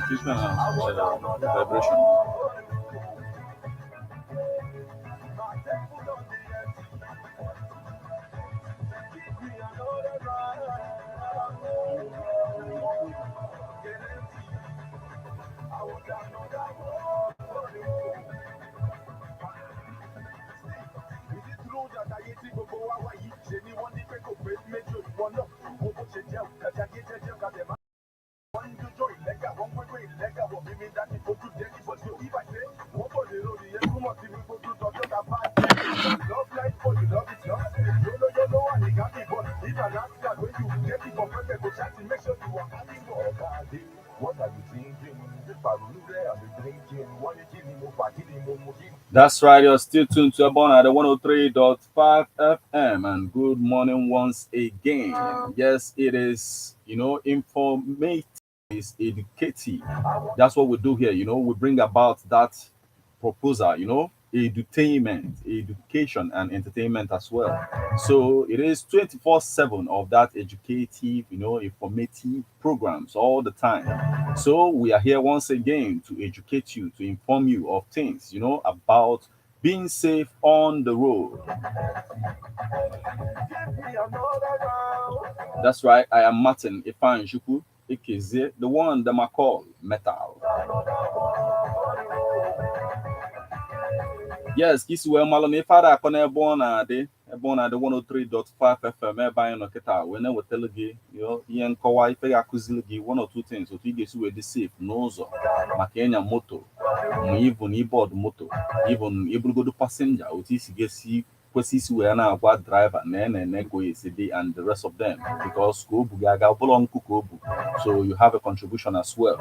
Vibration. That's right, you're still tuned to Ebeonadi 103.5 FM, and good morning once again. Yes, it is, informative, is educative. That's what we do here, we bring about that proposal, edutainment, education, and entertainment as well. So it is 24/7 of that educative, informative programs all the time. So we are here once again to educate you, to inform you of things, about being safe on the road. That's right. I am Martin Ifan Juku Ikize, the one that I call Metal. Yes, Kisiwe Malone Ifada Kone born at the 103.5 FM by no kita when I will tell you, Ian Kawai Pega Kuziligi, one or two things, so you get to safe, nozo, Makenya moto, even e-board moto, even able go to passenger, Utis Gesi, Quesis Wena, what driver, Nen and Nego CD and the rest of them, because Kobu Gaga Bolon Kukobu, so you have a contribution as well.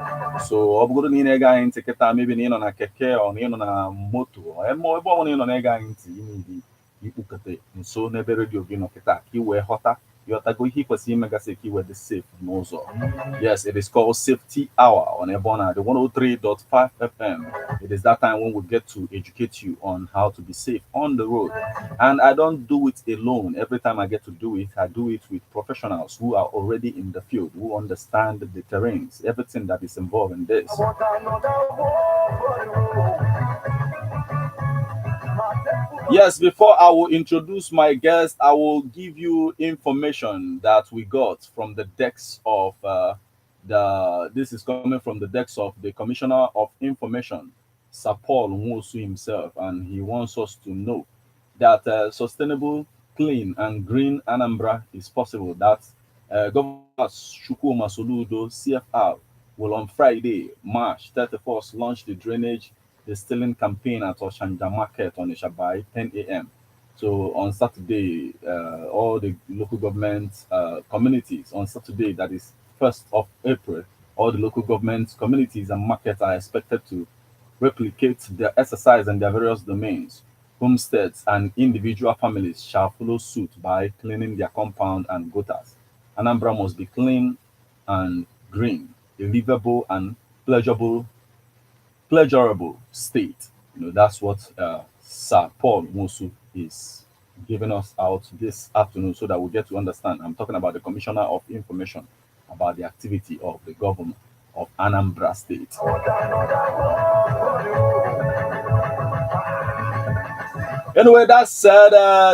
So Obugo ni nega in teketa maybe ni on a keke or ni on a moto, or more born in on ega in Ukate, and so never radio gino kita, kiwe hota, yotago hikosi megaseki where the safe nozo. Yes, it is called Safety Hour on Ebona, the 103.5 FM. It is that time when we get to educate you on how to be safe on the road. And I don't do it alone. Every time I get to do it, I do it with professionals who are already in the field, who understand the terrains, everything that is involved in this. Yes, before I will introduce my guest, I will give you information that we got from the decks of this is coming from the decks of the Commissioner of Information, Sir Paul Nwosu himself, and he wants us to know that sustainable, clean, and green Anambra is possible. That Governor Shukuma Soludo, CFR, will on Friday, March 31st, launch the drainage distilling campaign at Oshanja Market on Ishabai, 10 a.m. So on Saturday, all the local government communities on Saturday, that is 1st of April, all the local government communities and markets are expected to replicate their exercise in their various domains. Homesteads and individual families shall follow suit by cleaning their compound and gutters. Anambra must be clean and green, a livable and pleasurable state. That's what Sir Paul Mosu is giving us out this afternoon so that we get to understand. I'm talking about the Commissioner of Information about the activity of the governor of Anambra State. Anyway, that said,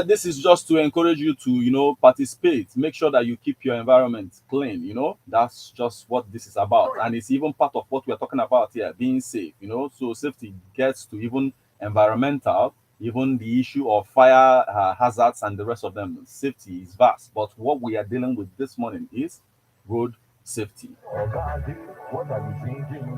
this is just to encourage you to, participate. Make sure that you keep your environment clean. That's just what this is about. And it's even part of what we're talking about here, being safe. So safety gets to even environmental, even the issue of fire hazards and the rest of them. Safety is vast. But what we are dealing with this morning is road safety. What are you drinking?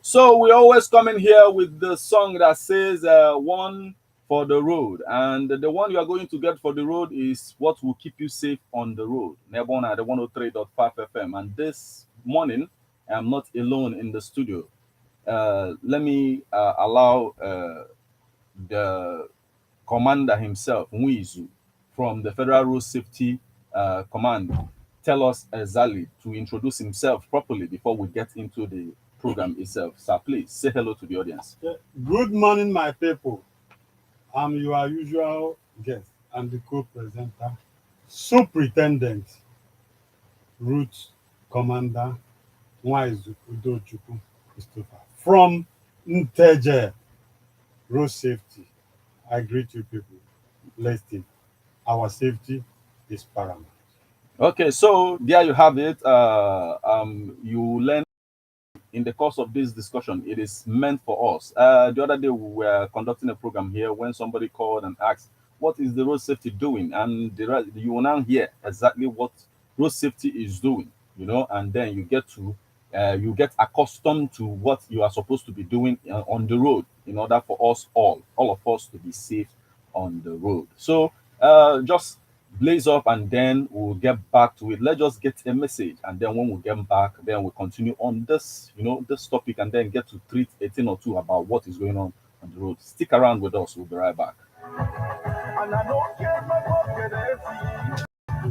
So we always come in here with the song that says one for the road. And the one you are going to get for the road is what will keep you safe on the road. Nebona, the 103.5 FM. And this morning, I'm not alone in the studio. Let me allow the commander himself, Muizu, from the Federal Road Safety Command, tell us exactly to introduce himself properly before we get into the program itself. Sir, please say hello to the audience. Good morning, my people. I'm your usual guest and the co-presenter, Superintendent, Route Commander Nwaizu Udochukwu Christopher from Nteje Road Safety. I greet you people. Listen, our safety is paramount. Okay, so there you have it. You learn in the course of this discussion, it is meant for us. The other day, we were conducting a program here when somebody called and asked, "What is the road safety doing?" And you will now hear exactly what road safety is doing, and then you get accustomed to what you are supposed to be doing on the road in order for us all of us to be safe on the road. So just blaze up and then we'll get back to it. Let's just get a message and then when we get back, then we'll continue on this topic and then get to treat a thing or two about what is going on the road. Stick around with us. We'll be right back. And I don't care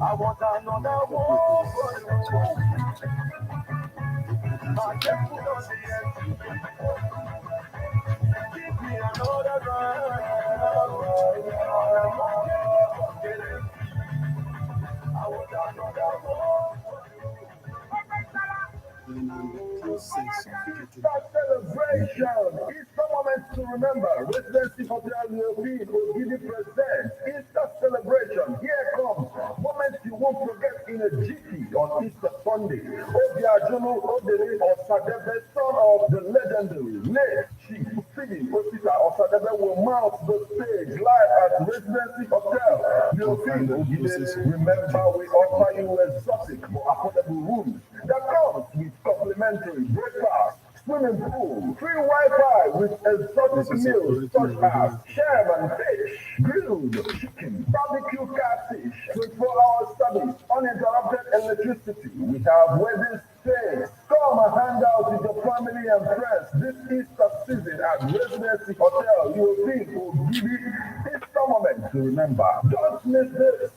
I want another one for you. I can't put on the end. Give me another ride. I want another one. And I'm the process of getting Celebration. Easter moment to remember. Residency Hotel Leopold will give you present. Easter celebration. Here comes moments you won't forget in a GT on Easter Sunday. Obiajumo Odere Osadebe, son of the legendary late Chief Philip Osita Osadebe, will mount the stage live at Residency Hotel Leopold will give you. Remember, we offer you exotic but affordable rooms that comes with complimentary breakfast, swimming pool, free Wi-Fi with exotic meals such as shrimp and fish, grilled chicken, barbecue catfish, 24-hour service, uninterrupted electricity. We have wedding space. Come and hang out with your family and friends this Easter season at Residency Hotel. You will think will give you Easter moment to remember. Don't miss this.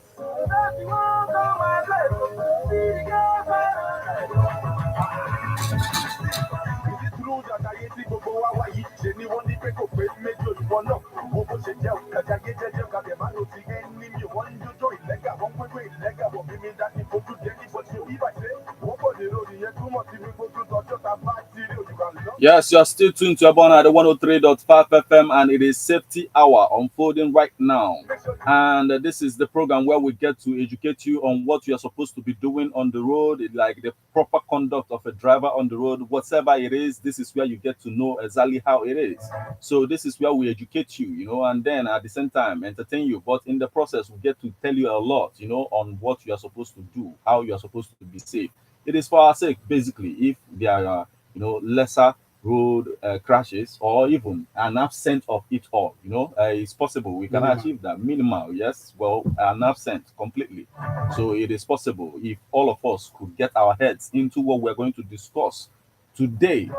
Yes, you're still tuned to Ebeonadi 103.5 FM, and it is safety hour unfolding right now. And this is the program where we get to educate you on what you are supposed to be doing on the road, like the proper conduct of a driver on the road, whatever it is. This is where you get to know exactly how it is. So this is where we educate you, and then at the same time entertain you. But in the process, we get to tell you a lot, on what you are supposed to do, how you are supposed to be safe. It is for our sake, basically. If there are, lesser road crashes or even an absence of it all, it's possible we can achieve that minimal. Yes, well, an absence completely. So it is possible if all of us could get our heads into what we're going to discuss today.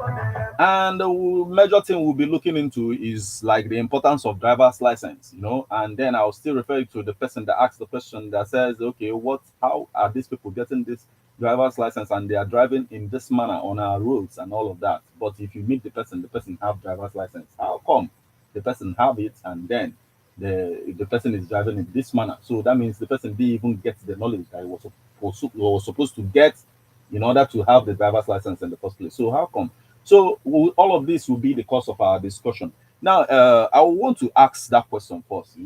And the major thing we'll be looking into is like the importance of driver's license, and then I'll still refer to the person that asked the question that says, okay, how are these people getting this driver's license and they are driving in this manner on our roads and all of that. But if you meet the person have driver's license. How come the person have it and then the person is driving in this manner? So that means the person didn't even get the knowledge that he was supposed to get in order to have the driver's license in the first place. So how come? So all of this will be the cause of our discussion. Now, I want to ask that question first.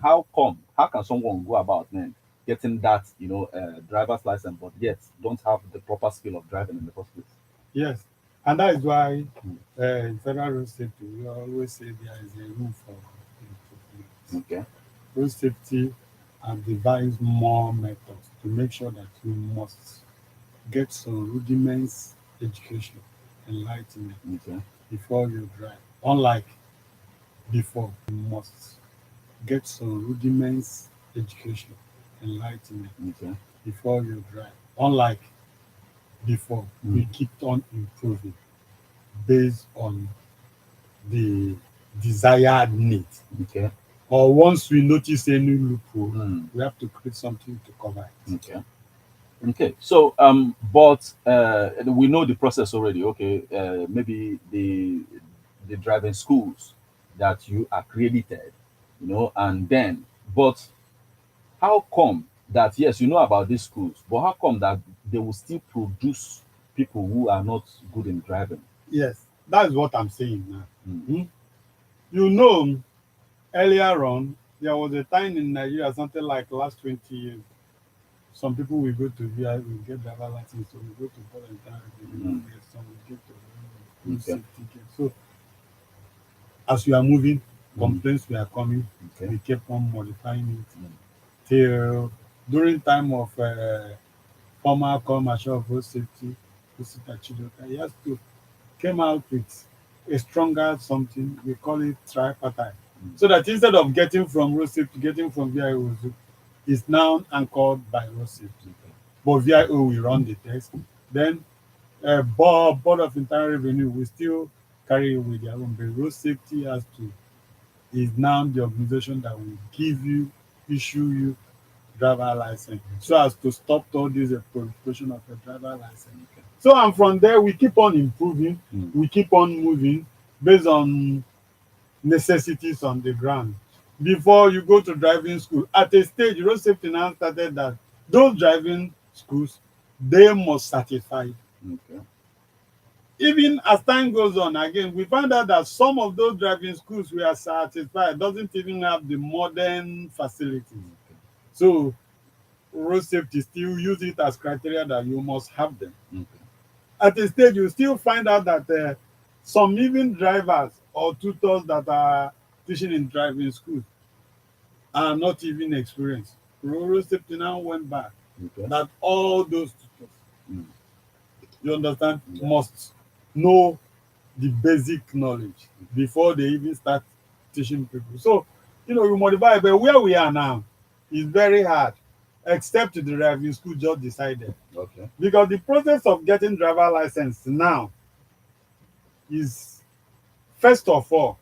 How come? How can someone go about then getting that driver's license, but yet don't have the proper skill of driving in the first place? Yes, and that is why in federal road safety we always say there is a room for improvement. Okay. Road safety have devised more methods to make sure that you must get some rudiments education, enlightenment Okay. before you drive. Unlike before, you must get some rudiments education, enlightenment Okay. before you drive. Unlike before, we Mm. keep on improving based on the desired need. Okay. Or once we notice any loophole, Mm. we have to create something to cover it. Okay. Okay. So, but we know the process already. Okay. Maybe the driving schools that you accredited, and then, but how come that yes, you know about these schools, but how come that they will still produce people who are not good in driving? Yes, that's what I'm saying now. Mm. Hmm? You know, earlier on, there was a time in Nigeria, something like last 20 years, some people will go to VI, will get driver license, so we go to volunteer, we will Mm. get some, will get to road Okay. safety get. So as we are moving, Mm. complaints were coming, Okay. we kept on modifying it Mm. till during time of former commercial of road safety, Osita Chidoka, he has to came out with a stronger something, we call it tripartite. Mm. So that instead of getting from road safety, getting from VIO, is now anchored by road safety. Okay. But VIO will run the test. Then board of internal revenue will still carry it with their own, but road safety has to is now the organization that will give you, issue you driver license, so as to stop all this proliferation of a driver license. Okay. So and from there we keep on improving, Mm. we keep on moving based on necessities on the ground. Before you go to driving school, at a stage road safety now started that those driving schools, they must certify. Okay. Even as time goes on, again we find out that some of those driving schools we are certified doesn't even have the modern facilities. Okay. So road safety still use it as criteria that you must have them. Okay. At a stage you still find out that some even drivers or tutors that are teaching in driving schools are not even experienced. Road safety now went back Okay. that all those tutors, Mm. you understand, Yeah. must know the basic knowledge before they even start teaching people. So, you modify, but where we are now is very hard, except the driving school just decided. Okay. Because the process of getting driver license now is, first of all,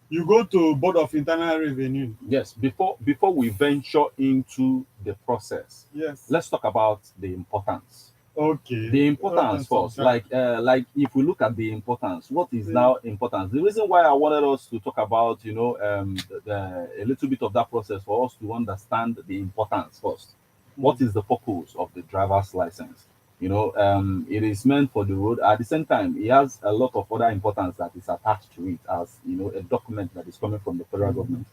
you go to Board of Internal Revenue. Yes. Before we venture into the process, Yes. let's talk about the importance. Okay. The importance Importance of first, that. like if we look at the importance, what is Mm. now importance? The reason why I wanted us to talk about a little bit of that process for us to understand the importance first. What is the purpose of the driver's license? It is meant for the road. At the same time, it has a lot of other importance that is attached to it, as a document that is coming from the federal government.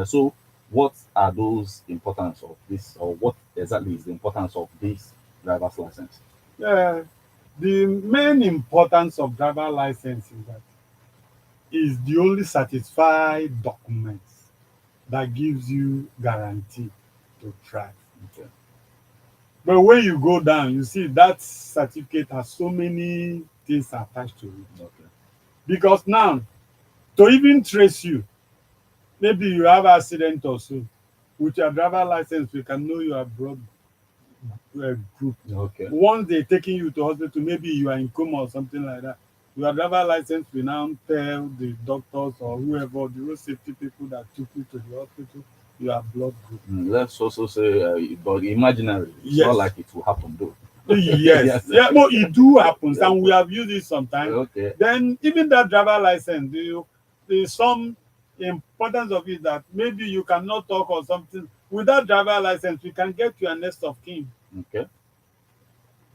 So what are those importance of this, or what exactly is the importance of this driver's license? Yeah. The main importance of driver license is that is the only certified document that gives you guarantee to drive. Okay. But when you go down, you see that certificate has so many things attached to it. Okay. Because now, to even trace you, maybe you have accident or so, with your driver license, we can know you are broad group. Okay. Once they taking you to hospital, maybe you are in coma or something like that, your driver license will now tell the doctors or whoever, the road safety people that took you to the hospital, you are blood group. Let's also say, but imaginary. It's not Yes. like it will happen though. Yes. Yes. Yeah, no, it do happens, Yes. and we have used it sometimes. Okay. Then even that driver license, there's some importance of it that maybe you cannot talk or something. With that driver license, we can get you a next of kin. Okay.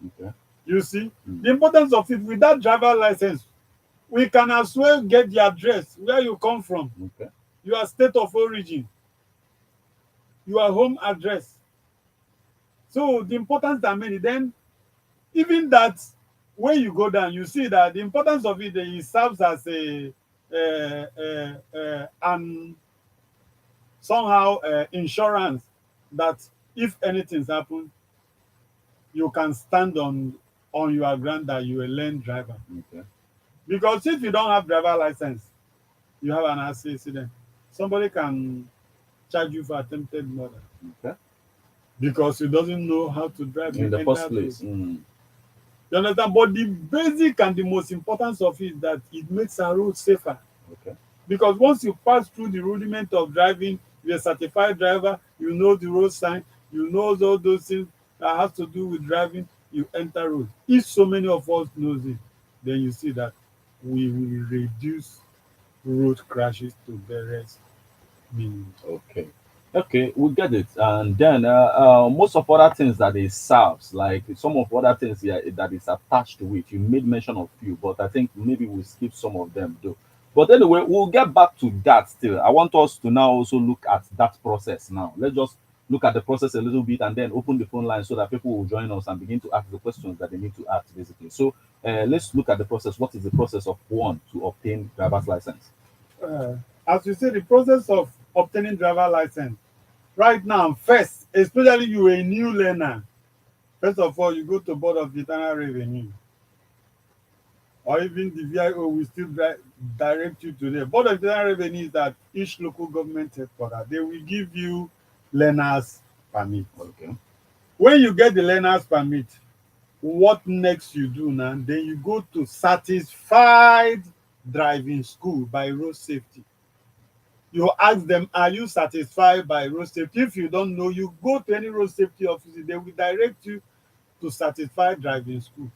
Okay. You see, Mm. the importance of it, with that driver license, we can as well get the address where you come from, Okay. your state of origin, your home address. So the importance are many. Then even that, when you go down, you see that the importance of it, it serves as a and somehow insurance, that if anything's happen, you can stand on your ground that you a learned driver. Okay. Because if you don't have driver license, you have an accident, somebody can charge you for attempted murder Okay. because you doesn't know how to drive. In You the first enter road. place. Mm. You understand? But the basic and the most importance of it is that it makes our road safer. Okay. Because once you pass through the rudiment of driving, you're a certified driver, you know the road sign, you know all those things that has to do with driving, you enter road. If so many of us knows it, then you see that we will reduce road crashes to various means. Okay. Okay, we get it. And then most of other things that it serves, like some of other things, yeah, that is attached to it. You made mention of few, but I think maybe we'll skip some of them though. But anyway, we'll get back to that still. I want us to now also look at that process now. Let's just look at the process a little bit and then open the phone line so that people will join us and begin to ask the questions that they need to ask basically. So let's look at the process. What is the process of one to obtain driver's license? Uh, as you say, the process of obtaining driver license right now, first, especially you a new learner, first of all, you go to Board of Internal Revenue, or even the VIO will still direct you to there. Board of Internal Revenue is at each local government headquarters. They will give you learners permit. Okay. When you get the learners permit, what next you do now? Then you go to certified driving school by road safety. You ask them, are you satisfied by road safety? If you don't know, you go to any road safety office, they will direct you to certified driving school.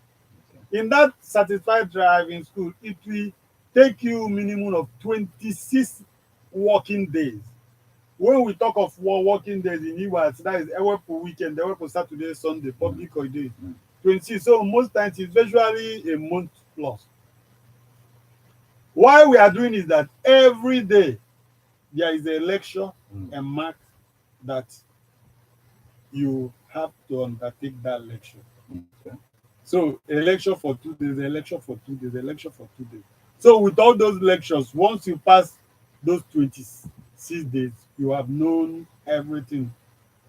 In that certified driving school, it will take you minimum of 26 working days. When we talk of working days in US, that is Ewepu weekend, Ewepu Saturday, Sunday, public holiday. 26. So most times it's virtually a month plus. Why we are doing is that every day there is a lecture and mark that you have to undertake that lecture. Okay. So a lecture for 2 days, a lecture for 2 days, a lecture for 2 days. So with all those lectures, once you pass those 26 days, you have known everything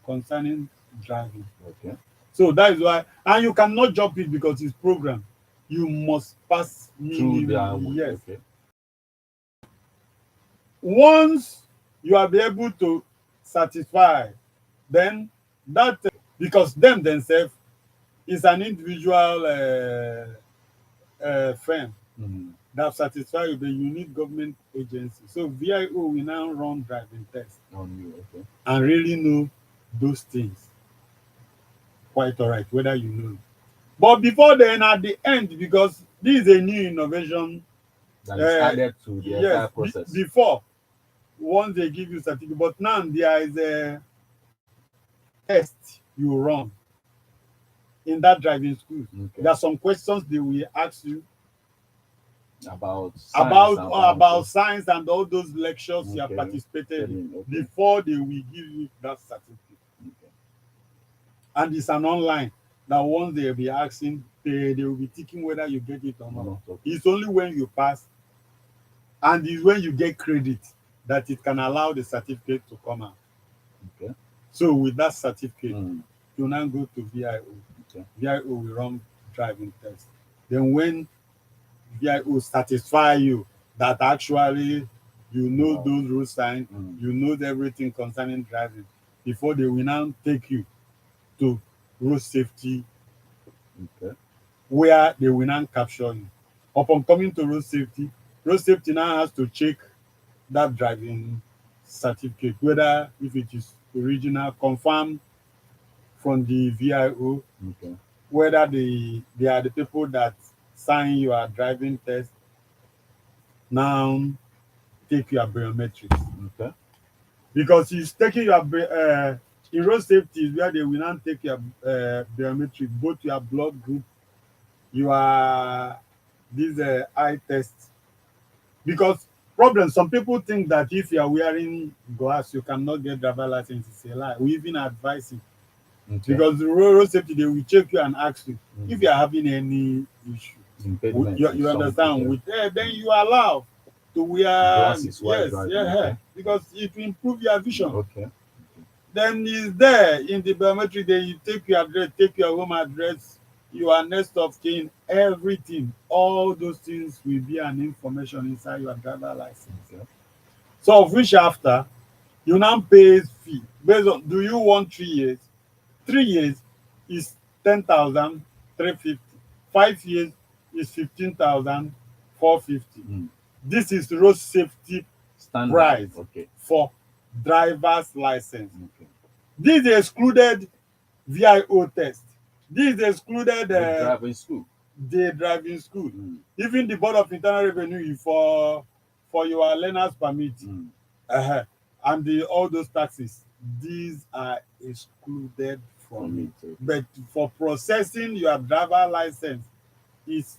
concerning driving. Okay. So that is why, and you cannot jump it because it's programmed. You must pass Through their minimum, yes. okay. Once you are be able to satisfy, then that because them themselves is an individual firm that satisfy with the unique government agency. So VIO will now run driving tests On you, okay. and really know those things quite all right, whether you know it. But before then, at the end, because this is a new innovation, That is added to the yes, entire process. before, once they give you certificate, but now there is a test you run in that driving school. Okay. There are some questions they will ask you About science and about science and all those lectures you have okay. participated in Okay. before they will give you that certificate. Okay. And it's an online that once they will be asking, they will be thinking whether you get it or not. Okay. It's only when you pass and it's when you get credit that it can allow the certificate to come out. Okay. So with that certificate, Mm. you now go to VIO. Okay. VIO will run driving test. Then when VIO satisfy you that actually you know Wow. those road signs, you know everything concerning driving, before they will now take you to road safety, Okay. where they will now capture you. Upon coming to road safety now has to check that driving certificate, whether if it is original, confirmed from the VIO, Okay. whether they are the people that sign your driving test, now take your biometrics. Okay. Because he's taking your in road safety is where they will now take your biometric, both your blood group, your this eye test. Because problem, some people think that if you are wearing glass, you cannot get driver license. It's a lie. We even advise it. Okay. Because the road safety, they will check you and ask you if you are having any issue. Impediment. You understand? With then you are allowed to wear Glasses while yes, driving. yeah, Okay. because it will improve your vision. Okay. Then is there in the biometric, then you take your address, take your home address, your next of kin, everything. All those things will be an information inside your driver license. Okay. So of which after you now pay fee based on, do you want 3 years? 3 years is 10,350. 5 years is 15,450. This is road safety Standard. price Okay. for driver's license. Okay. This is excluded VIO test. This is excluded The driving school. the driving school. Even the Board of Internal Revenue for your learner's permit, and all those taxes these are excluded From from it. it, okay. But for processing your driver license, is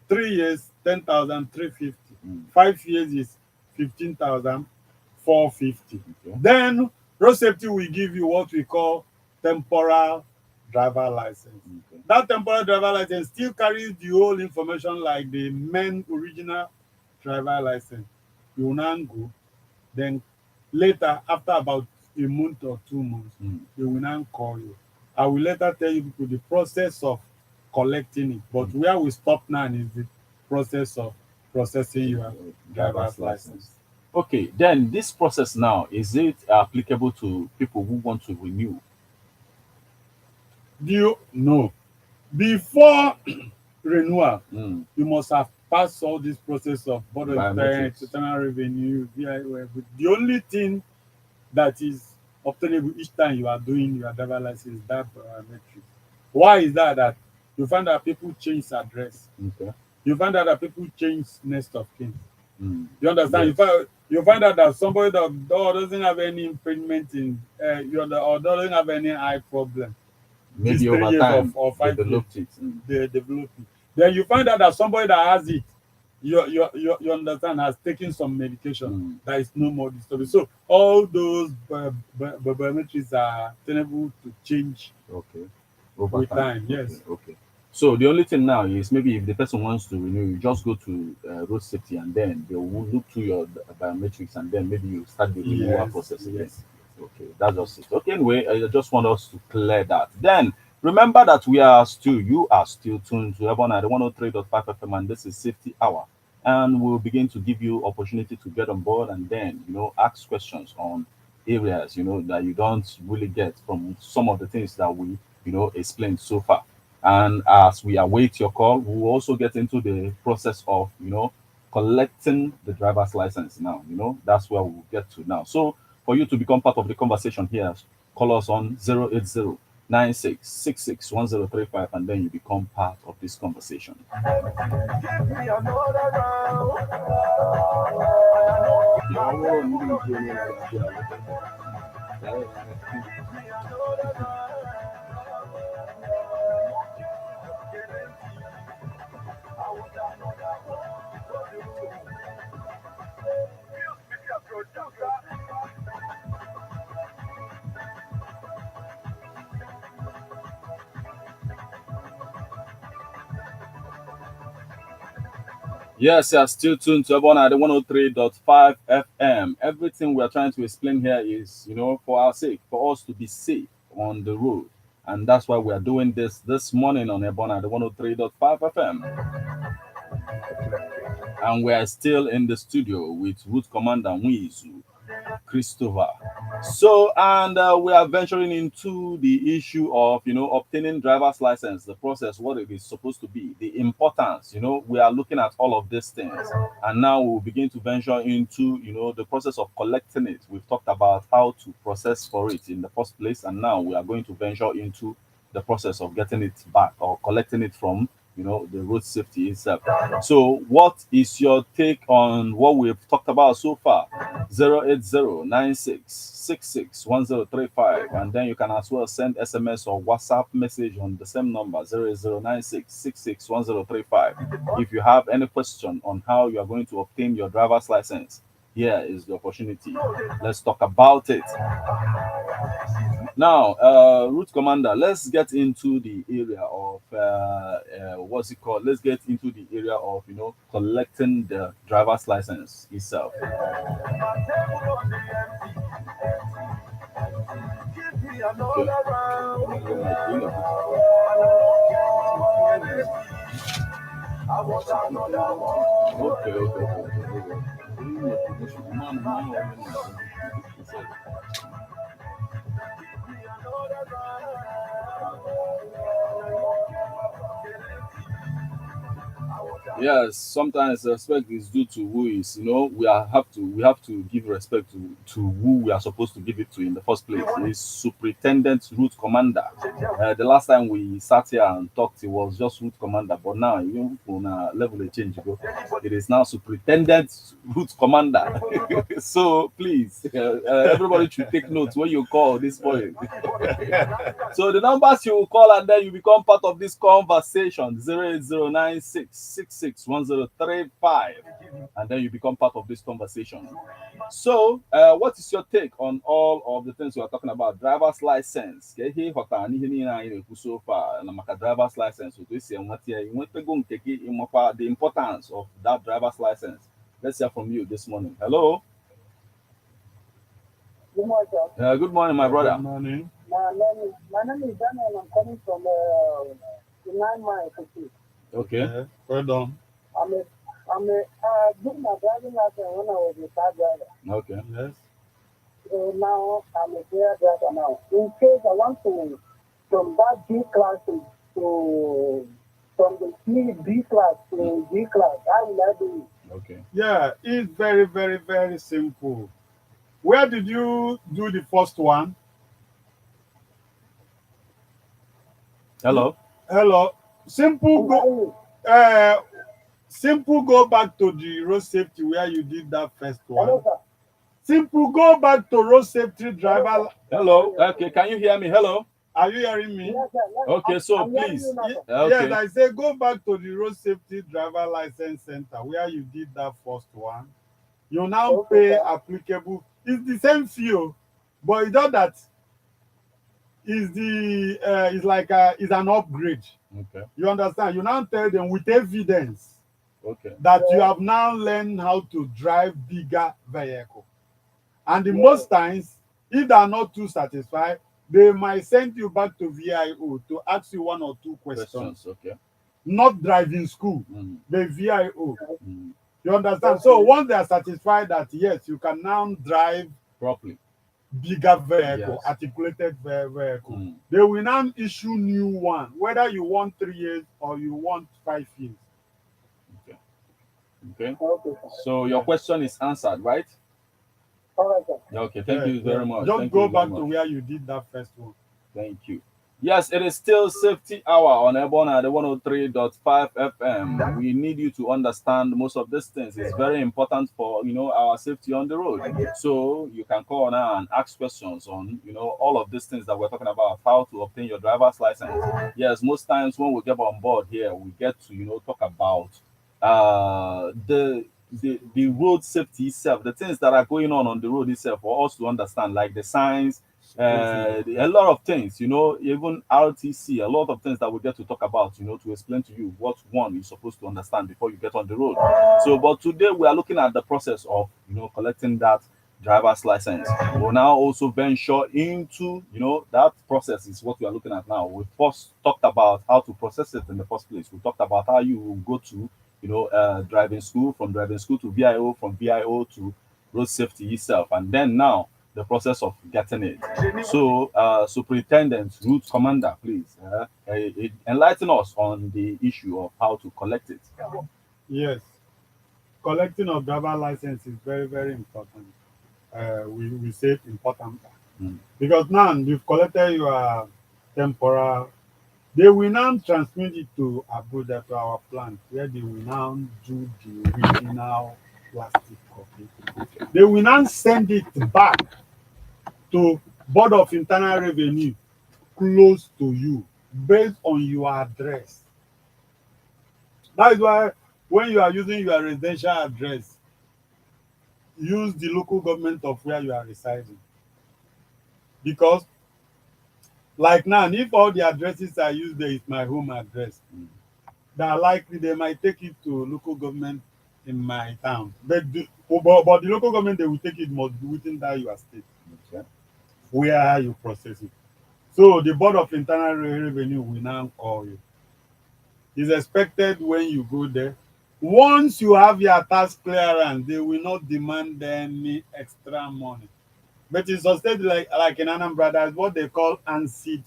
3 years 10,350. Mm. 5 years is 15,450. Okay. Then road safety will give you what we call temporal driver license. Okay. That temporal driver license still carries the whole information like the main original driver license. You will now go, then later after about a month or 2 months, Mm. they will now call you. I will later tell you people the process of collecting it, but where we stop now is the process of processing your driver's license. Okay, then this process now, is it applicable to people who want to renew? Do you know before renewal, Mm. you must have passed all this process of board of Biometrics. internal revenue, VIO. The only thing that is obtainable each time you are doing your driver license is that biometrics. Why is that? That you find that people change address. Okay. You find out that people change next of kin. Mm. You understand? Yes. You find out that somebody that doesn't have any impediment in or doesn't have any eye problem. These Maybe over 3 years time or 5 years, developed it. Mm. they develop it. Then you find out that somebody that has it, you understand, has taken some medication Mm. that is no more disturbing. So all those biometrics are tenable to change Okay. Over with time. time. Okay. Yes. Okay. So the only thing now is maybe if the person wants to renew, you just go to road safety and then they will look through your biometrics and then maybe you start the renewal Yes. process again. Yes. Okay, that's just it. Okay, anyway, I just want us to clear that. Then remember that you are still tuned to Ebeonadi 103.5 FM, and this is Safety Hour. And we'll begin to give you opportunity to get on board and then, ask questions on areas, that you don't really get from some of the things that we, explained so far. And as we await your call, we'll also get into the process of, collecting the driver's license now. That's where we'll get to now. So for you to become part of the conversation here, call us on 080 9666 1035 and then you become part of this conversation. Give me another round. Yeah, I want to leave you alone, Give me another round. I want another one. Mr. Producer. Yes, you are still tuned to Ebeonadi 103.5 FM. Everything we are trying to explain here is, for our sake, for us to be safe on the road. And that's why we are doing this morning on Ebeonadi 103.5 FM. And we are still in the studio with Root Commander Mwizu Christopher. So, and we are venturing into the issue of, obtaining driver's license, the process, what it is supposed to be, the importance, we are looking at all of these things. And now we'll begin to venture into, the process of collecting it. We've talked about how to process for it in the first place. And now we are going to venture into the process of getting it back or collecting it from, the road safety itself. So, what is your take on what we've talked about so far? 08096661035, and then you can as well send SMS or WhatsApp message on the same number 08096661035. If you have any question on how you are going to obtain your driver's license, here is the opportunity. Let's talk about it. Now, Root Commander, let's get into the area of what's it called? Let's get into the area of collecting the driver's license itself. Give me Okay. another round. I want another one. Give me another round. I want Yes, sometimes respect is due to who is, we have to give respect to who we are supposed to give it to in the first place. Is Superintendent Route Commander. The last time we sat here and talked, it was just Route Commander, but now even on a level of change, it is now Superintendent Route Commander. So please, everybody should take notes when you call this point. So the numbers you will call and then you become part of this conversation 08096661035, and then you become part of this conversation. So, what is your take on all of the things we are talking about? Driver's license. Okay, here, so far, na maka driver's license. So, this is the importance of that driver's license. Let's hear from you this morning. Hello. Good morning, sir. Good morning, my Good brother. morning. My name is Daniel. I'm coming from the 9 mile city. Okay. Okay. Well done. I'm a, doing my driving license when I was a car driver. Okay. Yes. So now I'm a clear driver now. In case I want to from that G class to from the B class to G class, how will I do Okay. Yeah, it's very, very, very simple. Where did you do the first one? Hello. Hello. it? Simple In go. Irish. Uh, Simple go back to the road safety where you did that first Hello, one. sir. Simple go back to road safety Hello, driver. sir. Hello. Okay. Can you hear me? Hello. Are you hearing me? Yes, sir. Yes, Okay. So I'm hearing you please. now, sir. Yes, Okay. I say go back to the road safety driver license center where you did that first one. You now Okay, pay sir. applicable. It's the same fee, oh, but it's not that is the it's like it's an upgrade. Okay. You understand? You now tell them with evidence Okay. that you Yes, have now learned how to drive bigger vehicle. And the yes. most times, if they are not too satisfied, they might send you back to VIO to ask you one or two questions. Questions. Okay. Not driving school, Mm, the VIO. mm. You understand? So Okay. once they are satisfied that yes, you can now drive Properly. bigger vehicle, Yes. articulated vehicle, Mm. they will now issue new one, whether you want 3 years or you want 5 years. Okay. Okay. Okay, sir. So your Yeah. question is answered, right? All right, sir. Yeah, okay. Thank Yeah, you yeah. very much. Just Thank you go very back to much. where you did that first one. Thank you. Yes, it is still safety hour on Ebeonadi 103.5 FM. We need you to understand most of these things. It's very important for our safety on the road. So you can call now and ask questions on all of these things that we're talking about, how to obtain your driver's license. Yes, most times when we get on board here, we get to talk about the road safety itself, the things that are going on the road itself for us to understand, like the signs, a lot of things, even RTC, a lot of things that we get to talk about, to explain to you what one you're supposed to understand before you get on the road. So, but today we are looking at the process of, collecting that driver's license. We'll now also venture into, that process is what we are looking at now. We first talked about how to process it in the first place. We talked about how you will go to, driving school, from driving school to VIO, from VIO to road safety itself, and then now the process of getting it. So, Superintendent, Route Commander, please enlighten us on the issue of how to collect it. Yes, collecting of driver license is very, very important. We say important Mm. because now you've collected your temporal. They will now transmit it to Abuja, to our plant, where they will now do the original plastic copy. They will now send it back to Board of Internal Revenue close to you based on your address. That is why when you are using your residential address, use the local government of where you are residing. Because like now, if all the addresses I use there is my home address, Mm. they are likely they might take it to local government in my town. But the local government they will take it must be within that your state Okay. where you process it. So the Board of Internal Revenue will now call you. It's expected when you go there. Once you have your tax clearance, they will not demand any extra money. But it's a state like in Anambra, that's what they call ANSID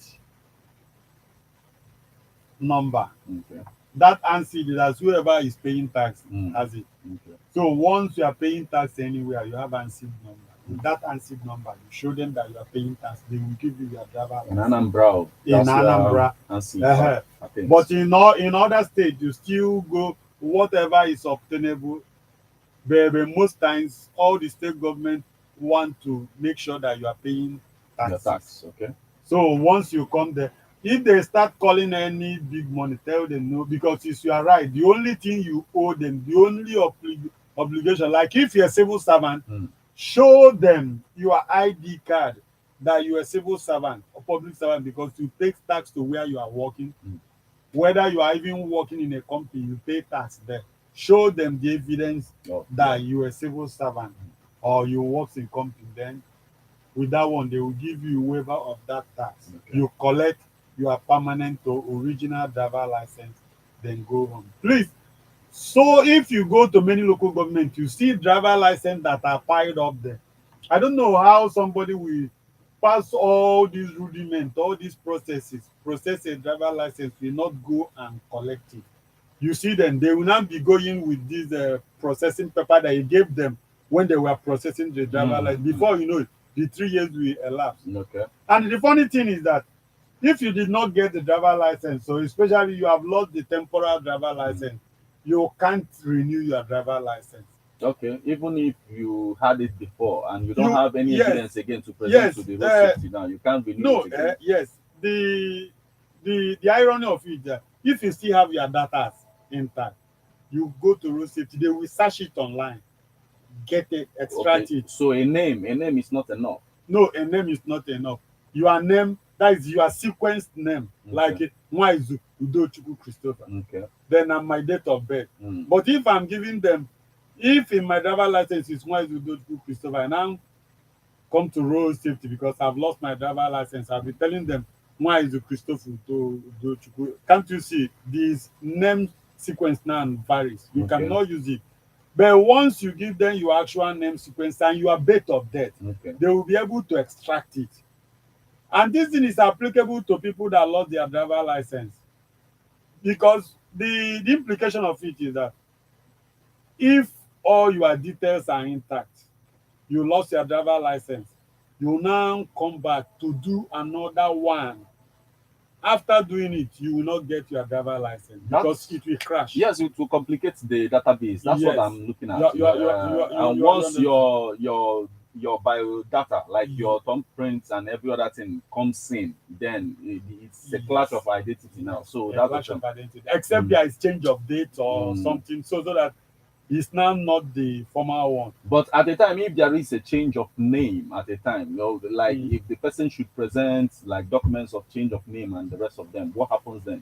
number. Okay. that ANSI, that's whoever is paying tax has it. Okay. So once you are paying tax anywhere, you have ANSI number. With that ANSI number, you show them that you are paying tax. They will give you your driver In license. Anambra, In that's Anambra. where But in other states, you still go whatever is obtainable. But most times, all the state government want to make sure that you are paying your taxes. tax. Okay. So once you come there, if they start calling any big money, tell them no, because if you are right, the only thing you owe them, the only obligation, like if you're a civil servant, show them your ID card that you're a civil servant or public servant, because you pay tax to where you are working. Whether you are even working in a company, you pay tax there. Show them the evidence that you are a civil servant or you work in company. Then with that one, they will give you a waiver of that tax. Okay. You collect your permanent or original driver license, then go home. Please. So if you go to many local government, you see driver license that are piled up there. I don't know how somebody will pass all these rudiments, all these processes, process a driver license, will not go and collect it. You see them, they will not be going with this processing paper that you gave them when they were processing the driver license. Before you know it, the 3 years will elapse. Okay. And the funny thing is that if you did not get the driver license, so especially you have lost the temporal driver license, you can't renew your driver license. Okay, even if you had it before and you don't have any evidence again to present to the road safety now, you can't renew it again. Yes. The irony of it, if you still have your data intact, you go to road safety, they will search it online, get it, extract it. So a name is not enough. No, a name is not enough. Your name, that is your sequenced name, like Nwaizu Udochukwu Christopher. Okay. Then my date of birth. But if I'm giving them, if in my driver license is Nwaizu Udochukwu Christopher, and now come to road safety because I've lost my driver license, I'll be telling them Nwaizu Christopher Udochukwu. Can't you see this name sequence now varies? You cannot use it. But once you give them your actual name sequence and your date of death, they will be able to extract it. And this thing is applicable to people that lost their driver license. Because the implication of it is that if all your details are intact, you lost your driver license, you now come back to do another one. After doing it, you will not get your driver license because it will crash. Yes, it will complicate the database. That's what I'm looking at. And once your biodata, like your thumbprints and every other thing, comes in, then it's a clash of identity now. So that's clash of identity. Except there is change of date or something, so that it's now not the former one. But at the time, if there is a change of name at the time, like if the person should present like documents of change of name and the rest of them, what happens then?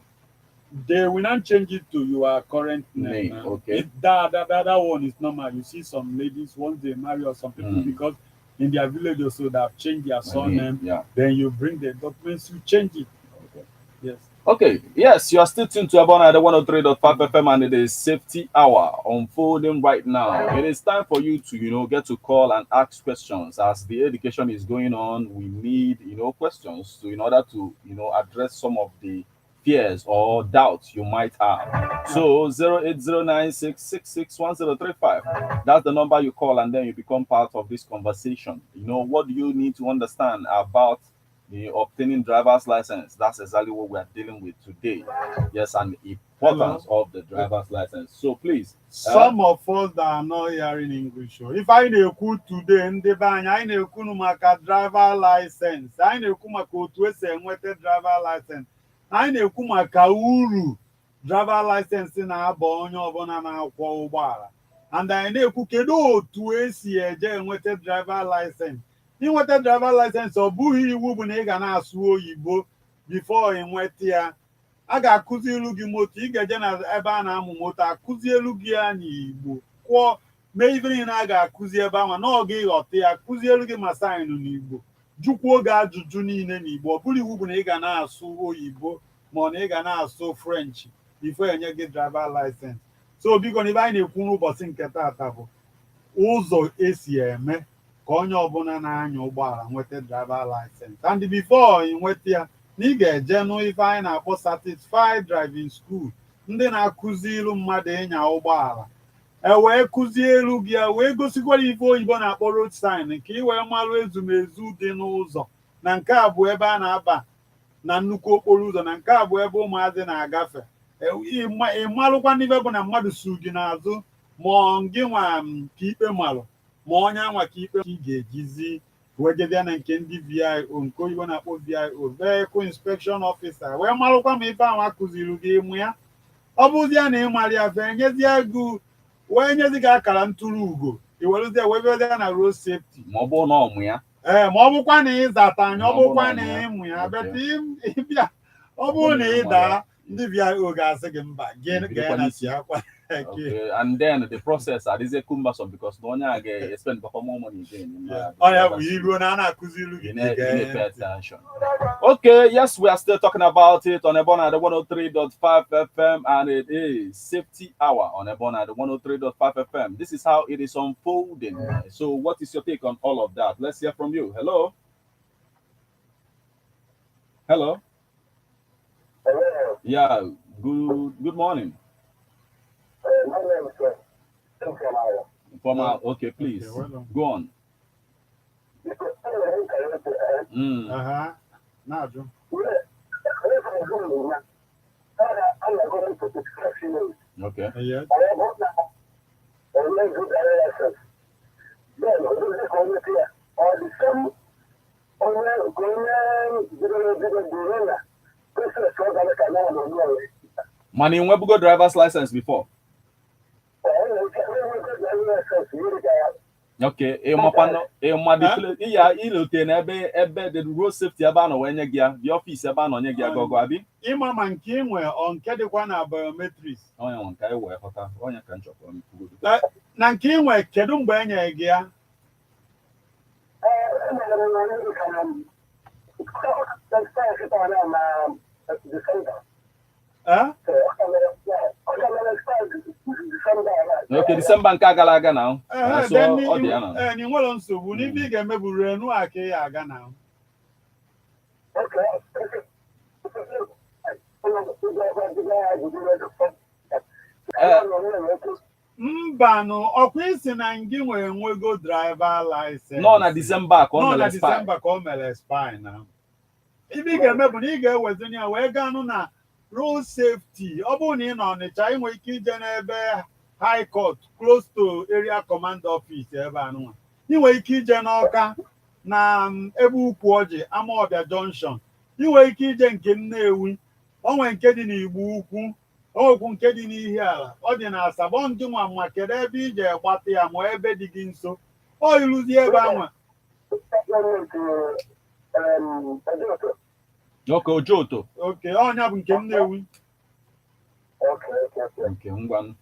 They will not change it to your current name. Okay. That one is normal. You see some ladies, once they marry or some people, because in their village also they have changed their surname. Then you bring the documents, you change it. Okay. Yes. Okay, yes, you are still tuned to Ebeonadi 103.5 FM, and it is safety hour unfolding right now. It is time for you to, get to call and ask questions. As the education is going on, we need, questions in order to, address some of the fears or doubts you might have. So 08096661035. That's the number you call, and then you become part of this conversation. What do you need to understand about obtaining driver's license? That's exactly what we are dealing with today. Yes, and the importance of the driver's license. So please, some of us that are not hearing English, if I na-ekwu today ndị be anyị, anyị na-ekwu maka driver license, anyị na-ekwu maka otu esi enweta driver license, anyị na-ekwu maka uru driver license na-aba onye ọbụla na-akwọ ụgbọala, and anyị na-ekwu kedu otu esi eje enweta driver license. Inweta driver license ọ bụghị iwu bụ na ị ga na-asụ oyibo before inweta ya. A ga-akụzi elu gị moto, ị ga-eje na ebe a na-amụ moto, akụzi elu gị ya n'Igbo, kwụọ mee ife niile a ga-akụzi ebe ahụ, na ọ ga-ịghọta ya, kụzi elu gị ma saịnụ n'Igbo, jụkwuo oge ajụjụ niile n'Igbo. Ọ bụrụ iwu bụ na ị ga na-asụ oyibo ma ọ na ị ga na-asụ French before enye gị driver license. So biko na ibe anyị na-ekwu n'ụbọchị nke taata bụ ụzọ esi eme ka onye ọbụla na-anya ụgbọala nweta driver license. And before ị nweta ya, na ị ga-eje nụ ife anyị na-akpọ certified driving school ndị na-akụziru mmadụ ịnya ụgbọala wee kụzie elu gị ya wee gosikwara ife oyibo na-akpọ road sign nke ị wee marụ ezumezu dị n'ụzọ na nke a bụ ebe a na-aba na nnukwu okporo ụzọ na nke a bụ ebe ụmụazị na-agafe ị malụkwa n'ife bụ na mmadụ su gị n'azụ ma gị nwa ka ikpe malụ ma onye anwa ka ikpe ka ị ga-ejizi wee jedia na nke ndị VIO nke oyibo na-akpọ VIO vehicle inspection officer wee malụkwa ma ife ahụ akụziri gị ịmụ ya ọ bụzie na ịmarị ya fe nyezie gị wee nyezi gị akara ntụrụ ugo iwerezie wee bịazie na road safety ma ọ bụrụ na ọmụ ya ma ọ bụkwa na ịzata anya ọ bụkwa na ịmụ ya bet ịbịa ọ bụrụ na ị daa ndị VIO ga-asị gị mba gị na si akwa okay. And then the process is a cumbersome because no one get spend more money again. Oh yeah, we go na akụziru gị pay attention. Okay, yes, we are still talking about it on Ebeonadi 103.5 FM, and it is safety hour on Ebeonadi 103.5 FM. This is how it is unfolding. So, what is your take on all of that? Let's hear from you. Hello. Hello. Hello. Yeah. Good morning. My name is Former. Okay, please go on. Na-ajụ. Okay. Yes. Man, you never got driver's license before. Okay, ilote na ebe the road safety ebe a nọ wee nye gị ya, the office ebe a nọ nye gị ya gogo abi. Ịma ma nke ị nwe ọ nke dịkwa na biometrics. Onye nwe nke anyị wee ghọta, onye ka nchọkwa m kwugo. Na nke ị nwe kedu mgbe e nyere gị ya? Okay, December nke gara aga na. So ọ dị ya na. Ni nwere nsogbu n'ife ị ga-eme bụ renu aka ya aga na. Mbanụ ọkwa isi na gị nwere nwego driver license. Nọ na December ka ọ mere expire na. Ife ị ga-eme bụ na ị ga-ewezinye ya wee ganụ na road safety. Ọ bụrụ na ị nọ Ọnịcha ị nwere ike ije n'ebe High Court close to area command office ebe anụnwa. Ị nwere ike ije n'Ọka na ebe Ukwu Ọjị Amawbia Junction. Ị nwere ike ije nke Nnewi. O nwere nke dị n'Igbo Ukwu. O nwekwu nke dị n'Ihiala. Ọ dị na Asaba. Ndị nwa ma kedu ebe ije gbata ya ma ebe dị gị nso. O iluzie ebe anwa. Okay, Ojoto. Okay, ọnya bụ nke Nnewi. Okay, Ngwan.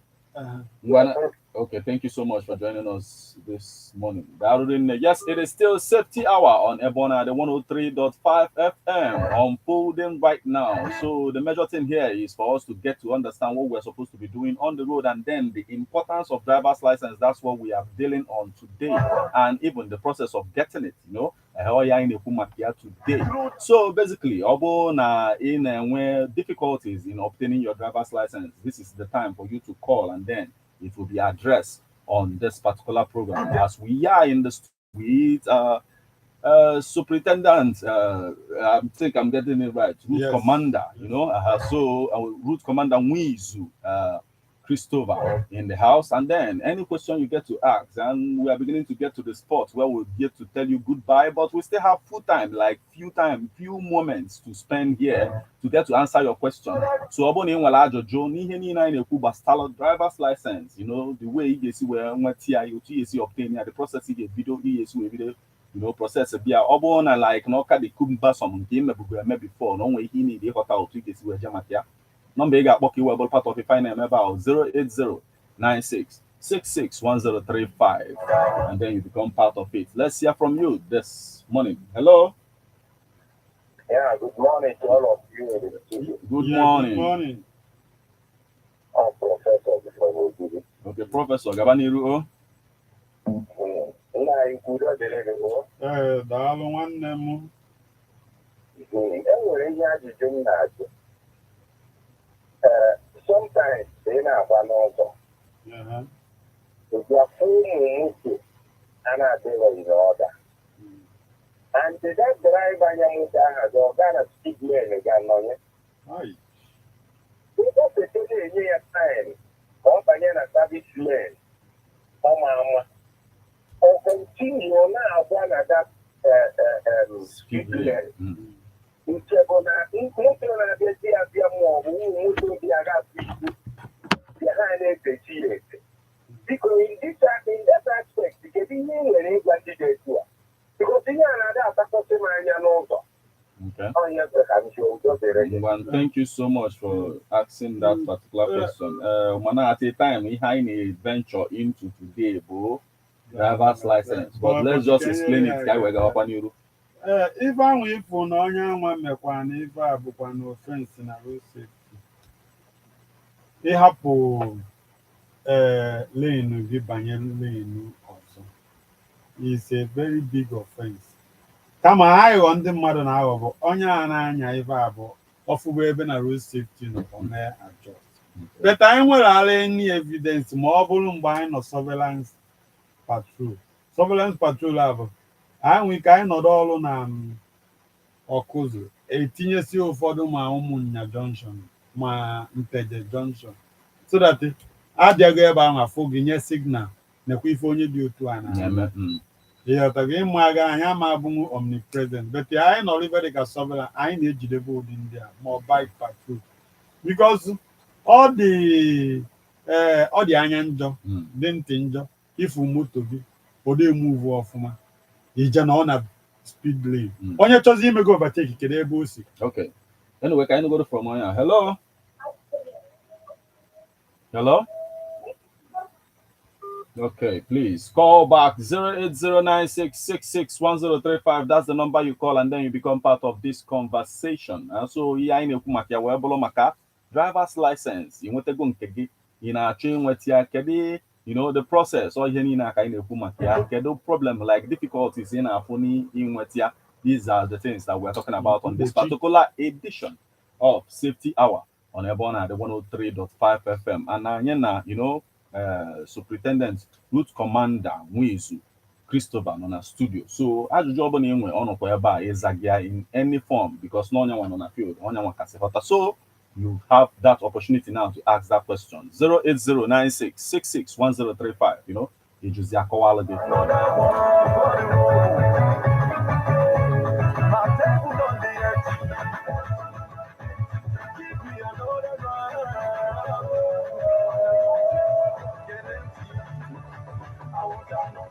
Okay, thank you so much for joining us this morning. Yes, it is still safety hour on Ebeonadi 103.5 FM unfolding right now. So the major thing here is for us to get to understand what we're supposed to be doing on the road, and then the importance of driver's license. That's what we are dealing on today, and even the process of getting it. Today. So basically, when difficulties in obtaining your driver's license, this is the time for you to call, and then it will be addressed on this particular program. As we are in the with superintendent, I think I'm getting it right, route commander, route commander Mwizu Christopher in the house, and then any question you get to ask, and we are beginning to get to the spot where we'll get to tell you goodbye, but we still have full time, like few moments to spend here to get to answer your question. So driver's license, the way you see where obtain the process video process like no ka the some game before no way he need the number you got part of the finance about 08096661035, and then you become part of it. Let's hear from you this morning. Hello. Yeah, good morning to all of you. Good morning. Good morning. I'm Professor before we do it. Okay, Professor Gabaniru. Daalụ nwanne m. Enwere ihe ajụjụ m na-ajụ. So sometimes they na agba n'ụzọ. If you are full moto, and I tell you the order. And that driver moto has organ speed lane again on it. People say they need a time. Company and service lane. Or continue now one of that speed lane. Nchebona nkwoke na-abịazi abịa ma ọ bụ ụzọ dị agha bịa ha na-ekechi ya eke. Biko in that aspect, kedu ihe ị nwere ịgwa ndị dị etu a? Because ihe a na-adị atakọsị m anya n'ụzọ. Well, thank you so much for asking that particular question. Mana at a time, we venture into today, bro, driver's license. But let's just explain it. If I'm with for no one, if I book one offense in a road safety, they have to lane give banyan lane also. It's a very big offense. Come on, on the mother now, Onya if I bought off web and a road safety no adjust. But I will any evidence more volume buying or surveillance patrol. Surveillance patrol have. We kind of all on Okuzu. 18 years old for them, my Umunya Junction, my Integer Junction. So that I dare about a foggy signal. The quick only due to an yeah, again, my guy, I am omnipresent. But I know very surveillance. I need the board in there, more bike patrol. Because all the onion job, didn't injure if we move to be or they move off. He's on a speed lane. On your choice, you may go overtake it. Okay. Anyway, can you go from on? Hello? Hello? Okay, please call back 08096661035. That's the number you call, and then you become part of this conversation. And so, driver's license. You want to go in a chain with your the process or the problem like difficulties in our phone in Wetia. These are the things that we're talking about on this particular edition of Safety Hour on Ebeonadi 103.5 FM. And Superintendent Route Commander Mwizu Christopher on a studio. So as job on is in any form because no one on a field, so you have that opportunity now to ask that question. 08096661035. You just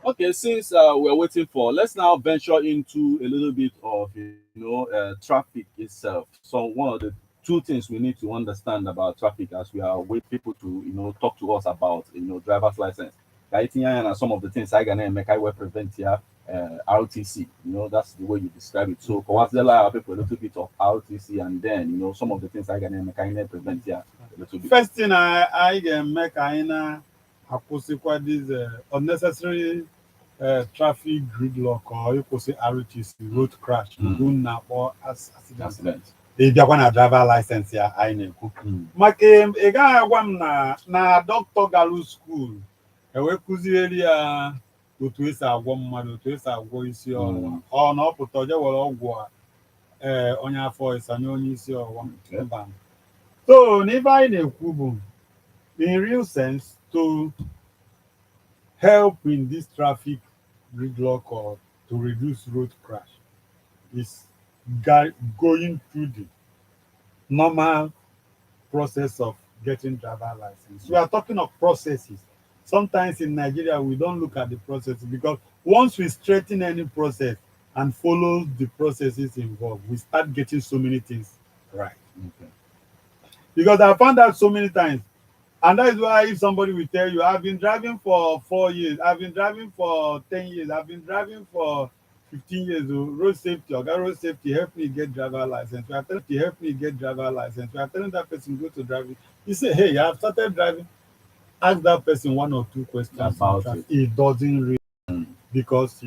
Okay, since we're waiting for, let's now venture into a little bit of traffic itself. So one of the two things we need to understand about traffic as we are with people to talk to us about driver's license. And some of the things I can make I will prevent here RTC. That's the way you describe it. So for people a little bit of RTC and then some of the things I can make I prevent here a little bit. First thing I can make I this unnecessary traffic gridlock or you could say RTC road crash or accident. If you want a driver license here, I know. Make a guy one na Dr. Galu school. We kuzi to is a woman to is a voice or no putoja will go on your voice and only see or one. So never in a kubu in real sense to help in this traffic gridlock or to reduce road crash is going through the normal process of getting driver license. We are talking of processes. Sometimes in Nigeria, we don't look at the process because once we straighten any process and follow the processes involved, we start getting so many things right. Okay. Because I found out so many times, and that is why if somebody will tell you, I've been driving for 4 years, I've been driving for 10 years, I've been driving for 15 years, road safety, or road safety, help me get driver license. We are telling you, help me get driver license. We are telling that person, go to driving. You say, hey, I've started driving. Ask that person one or two questions about it. He doesn't really because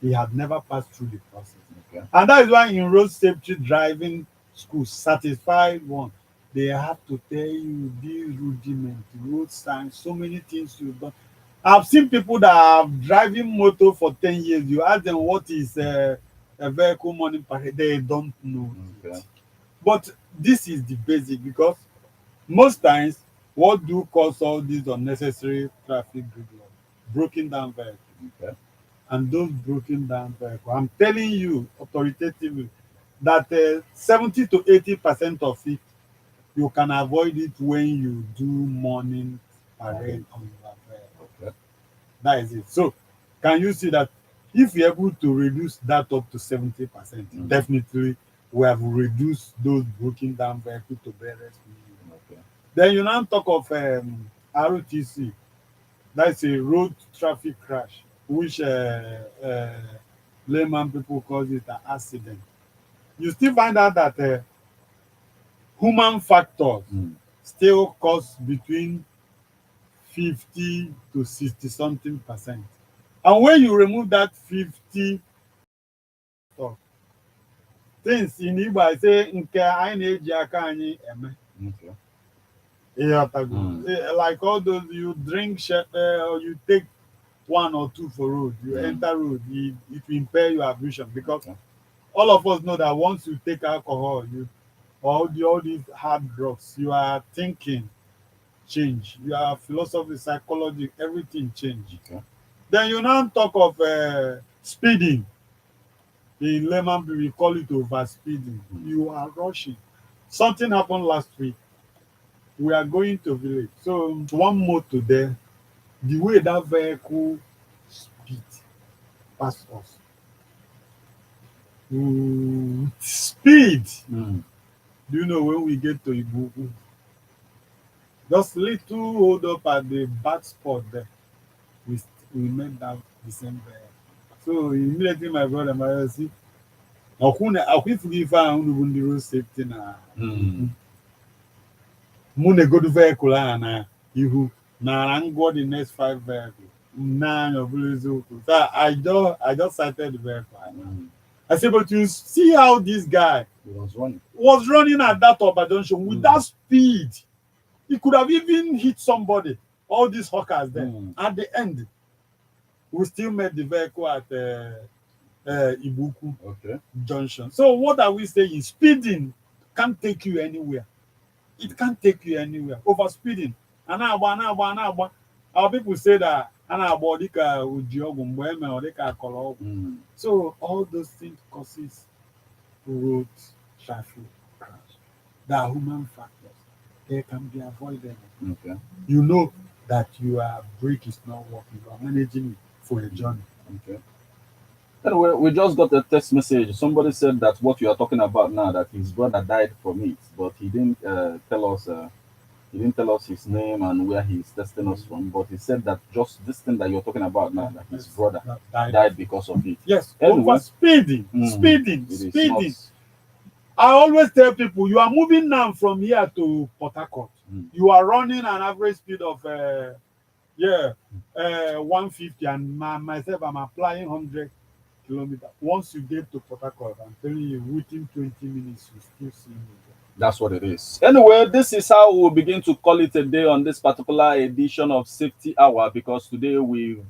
he had never passed through the process. Okay. And that is why in road safety driving school, certified one, They have to tell you these rudiment, road signs, so many things you don't. I've seen people that have driving motor for 10 years. You ask them what is a vehicle money parade, they don't know Okay. it. But this is the basic because most times what do cause all these unnecessary traffic gridlock? Broken down vehicles. Okay. And those broken down vehicles, I'm telling you authoritatively that 70 to 80% of it you can avoid it when you do morning parade on your vehicle. Okay. That is it. So can you see that if you're able to reduce that up to 70%, definitely we have reduced those broken down vehicles to barest minimum. Okay. Then you now talk of ROTC, that's a road traffic crash, which layman people call it an accident. You still find out that human factors still cause between 50 to 60 something percent. And when you remove that 50 of things in Igbo I say nke anyị na-eji aka anyị eme. Okay. Ịghọtago? Like all those you drink or you take one or two for road, you enter road, it will impair your vision because all of us know that once you take alcohol, all these hard drugs, you are thinking change, your philosophy, psychology, everything change. Okay. Then you now talk of speeding. In layman we call it over speeding. You are rushing. Something happened last week. We are going to village. So one motor there, the way that vehicle speed past us. Speed. Do you know when we get to Ibuku? Just little hold up at the back spot there. We met that December. So immediately my brother, my brother, see, ọkwa ife ahụ unu bụ ndị road safety na mụ na-egodu vehicle ahụ na ihu nara ngwọ the next 5 vehicle nine of eziokwu. So I just cited the vehicle. I said, but you see how this guy was running at that Oba junction with that speed. He could have even hit somebody. All these hawkers there. At the end, we still met the vehicle at Ibuku junction. So what are we saying? Speeding can't take you anywhere. It can't take you anywhere. Over speeding. Our people say that so all those things causes road traffic crash. There are human factors. They can be avoided. Okay. You know that your brake is not working. You are managing it for a journey. Okay. Anyway, we just got a text message. Somebody said that what you are talking about now, that his brother died from it, but he didn't tell us. He didn't tell us his name and where he's testing us from. But he said that just this thing that you're talking about now, that his brother died because of it. Yes. Anyway, over speeding. Speeding. I always tell people, you are moving now from here to Port Harcourt. You are running an average speed of 150, and myself I'm applying 100 kilometers. Once you get to Port Harcourt, I'm telling you, within 20 minutes you still see me. That's what it is. Anyway, this is how we'll begin to call it a day on this particular edition of Safety Hour, because today we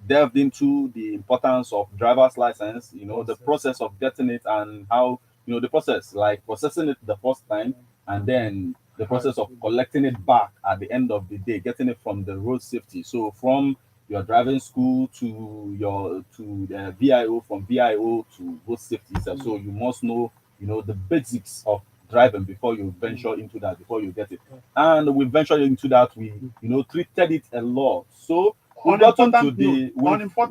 delved into the importance of driver's license, the process of getting it, and how, the process, like processing it the first time, and then the process of collecting it back at the end of the day, getting it from the road safety. So from your driving school to the VIO, from VIO to road safety itself. So you must know, the basics of driving before you venture into that, before you get it. And we ventured into that, we treated it a lot. So we got into the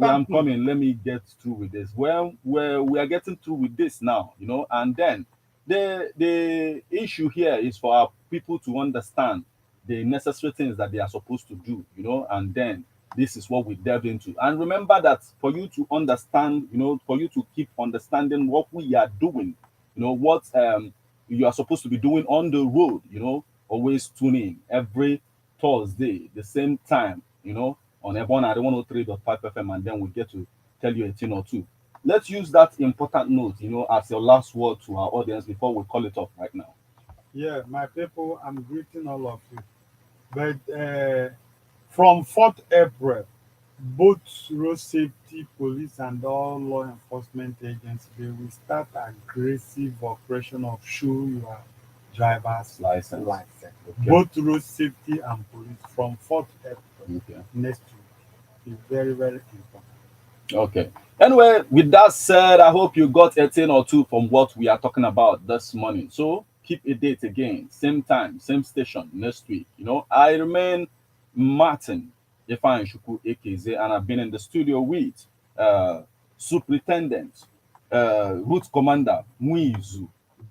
I'm coming, let me get through with this. Well, we are getting through with this now, and then the issue here is for our people to understand the necessary things that they are supposed to do, and then this is what we delve into. And remember that for you to understand, for you to keep understanding what we are doing, what you are supposed to be doing on the road, always tune in every Thursday, the same time, on Ebeonadi 103.5 FM, and then we get to tell you a thing or two. Let's use that important note, as your last word to our audience before we call it off right now. Yeah, my people, I'm greeting all of you. But from 4th April, both road safety police and all law enforcement agencies they will start aggressive operation of show your driver's License. license. Okay. Both road safety and police from 4th April Okay. next week is very, very important. Okay. Anyway, with that said, I hope you got a thing or two from what we are talking about this morning. So keep a date again, same time, same station next week. I remain Martin Ifan Shuku AKZ, and I've been in the studio with Superintendent, Route Commander Muizu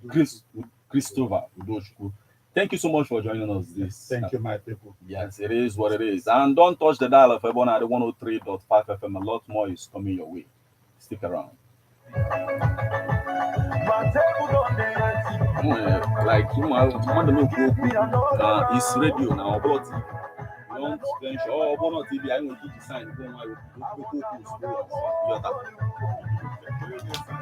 Chris, Christopher Udoshku. Thank you so much for joining us this. Thank you, my people. Yes, it is what it is. And don't touch the dial of Ebeonadi 103.5 FM. A lot more is coming your way. Stick around. Like, it's radio now, but don't venture. Oh, but TV, I will give you sign. Don't worry.